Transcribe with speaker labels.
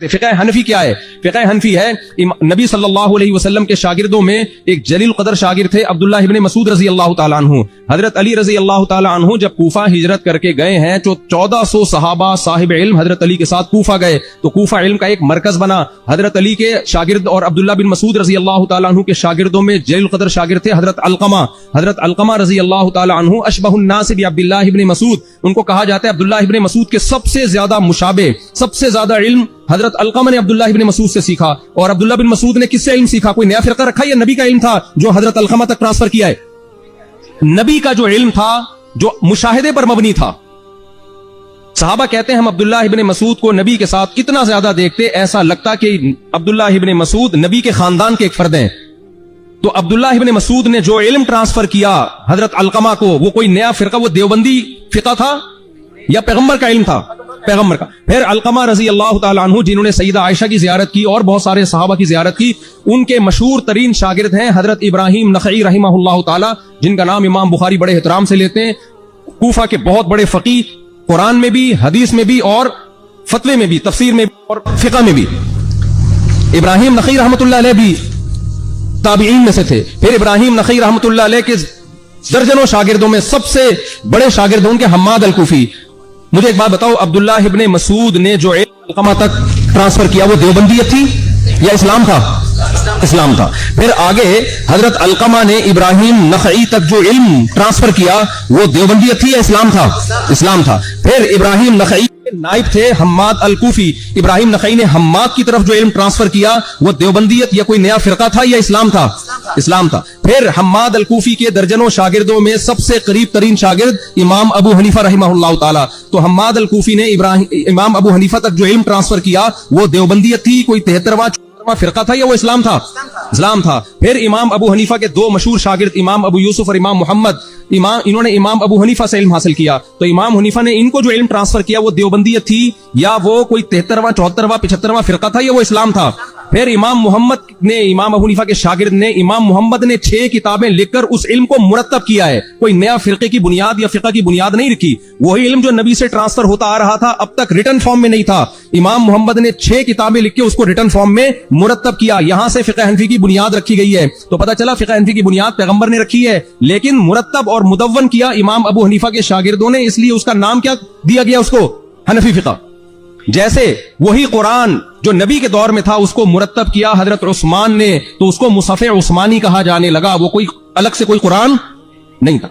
Speaker 1: فقہ حنفی کیا ہے؟ فقہ حنفی ہے نبی صلی اللہ علیہ وسلم کے شاگردوں میں ایک جلیل قدر شاگرد تھے عبداللہ ابن مسعود رضی اللہ تعالیٰ عنہ. حضرت علی رضی اللہ تعالیٰ عنہ جب کوفہ ہجرت کر کے گئے ہیں تو 1400 صحابہ صاحب علم حضرت علی کے ساتھ کوفہ گئے تو کوفہ علم کا ایک مرکز بنا. حضرت علی کے شاگرد اور عبداللہ بن مسعود رضی اللہ تعالیٰ عنہ کے شاگردوں میں جلیل قدر شاگرد تھے حضرت علقمہ رضی اللہ تعالیٰ عنہ اشبہ الناس بعبداللہ ابن مسعود. ان کو کہا جاتا ہے عبداللہ ابن مسعود کے سب سے زیادہ مشابہ، سب سے زیادہ علم حضرت علقمہ نے عبداللہ ابن مسعود سے سیکھا. اور عبداللہ بن مسعود نے کس سے علم سیکھا؟ کوئی نیا فرقہ رکھا یا نبی کا علم تھا جو حضرت علقمہ تک ٹرانسفر کیا ہے؟ نبی کا جو علم تھا جو مشاہدے پر مبنی تھا. صحابہ کہتے ہیں ہم عبداللہ ابن مسعود کو نبی کے ساتھ کتنا زیادہ دیکھتے ایسا لگتا کہ عبداللہ ابن مسعود نبی کے خاندان کے ایک فرد ہیں. تو عبداللہ ابن مسعود نے جو علم ٹرانسفر کیا حضرت علقمہ کو، وہ کوئی نیا فرقہ، وہ دیوبندی فقہ تھا یا پیغمبر کا علم تھا؟ پیغمبر کا. پھر علقمہ رضی اللہ تعالیٰ عنہ جنہوں نے سیدہ عائشہ کی زیارت کی اور بہت سارے صحابہ کی زیارت کی، ان کے مشہور ترین شاگرد ہیں حضرت ابراہیم نخعی رحمہ اللہ تعالیٰ، جن کا نام امام بخاری بڑے احترام سے لیتے ہیں. کوفہ کے بہت بڑے فقیہ، قرآن میں بھی، حدیث میں بھی، اور فتوے میں بھی، تفسیر میں بھی اور فقہ میں بھی. ابراہیم نخعی رحمۃ اللہ علیہ بھی تابعین میں سے تھے. پھر ابراہیم نخعی رحمۃ اللہ علیہ کے درجنوں شاگردوں میں سب سے بڑے شاگرد ان کے حماد الکوفی. مجھے ایک بات بتاؤ، عبداللہ ابن مسعود نے جو علم علقمہ تک ٹرانسفر کیا وہ دیوبندیت تھی یا اسلام تھا؟ اسلام تھا. پھر آگے حضرت علقمہ نے ابراہیم نخعی تک جو علم ٹرانسفر کیا وہ دیوبندیت تھی یا اسلام تھا؟ اسلام تھا. پھر ابراہیم نخعی نائب تھے حماد الکوفی. ابراہیم نخعی نے حماد کی طرف جو علم ٹرانسفر کیا وہ دیوبندیت یا کوئی نیا فرقہ تھا یا اسلام تھا؟ اسلام تھا. پھر حماد الکوفی کے درجنوں شاگردوں میں سب سے قریب ترین شاگرد امام ابو حنیفہ رحمہ اللہ تعالی. تو حماد الکوفی نے امام ابو حنیفہ تک جو علم ٹرانسفر کیا وہ دیوبندیت تھی، کوئی 73واں فرقہ تھا یا وہ اسلام تھا؟ اسلام تھا. پھر امام ابو حنیفہ کے دو مشہور شاگرد امام ابو یوسف اور امام محمد، انہوں نے امام ابو حنیفہ سے علم حاصل کیا. تو امام حنیفہ نے ان کو جو علم ٹرانسفر کیا وہ دیوبندیت تھی یا وہ کوئی 73واں 74واں 75واں فرقہ تھا یا وہ اسلام تھا؟ پھر امام محمد نے، امام ابو حنیفہ کے شاگرد نے، امام محمد نے 6 کتابیں لکھ کر اس علم کو مرتب کیا ہے. کوئی نیا فرقے کی بنیاد یا فقہ کی بنیاد نہیں رکھی. وہی علم جو نبی سے ٹرانسفر ہوتا آ رہا تھا اب تک ریٹن فارم میں نہیں تھا. امام محمد نے 6 کتابیں لکھ کے اس کو ریٹن فارم میں مرتب کیا. یہاں سے فقہ حنفی کی بنیاد رکھی گئی ہے. تو پتہ چلا فقہ حنفی کی بنیاد پیغمبر نے رکھی ہے، لیکن مرتب اور مدون کیا امام ابو حنیفہ کے شاگردوں نے، اس لیے اس کا نام کیا دیا گیا اس کو؟ حنفی فقہ. جیسے وہی قرآن جو نبی کے دور میں تھا اس کو مرتب کیا حضرت عثمان نے تو اس کو مصحف عثمانی کہا جانے لگا. وہ کوئی الگ سے کوئی قرآن نہیں تھا.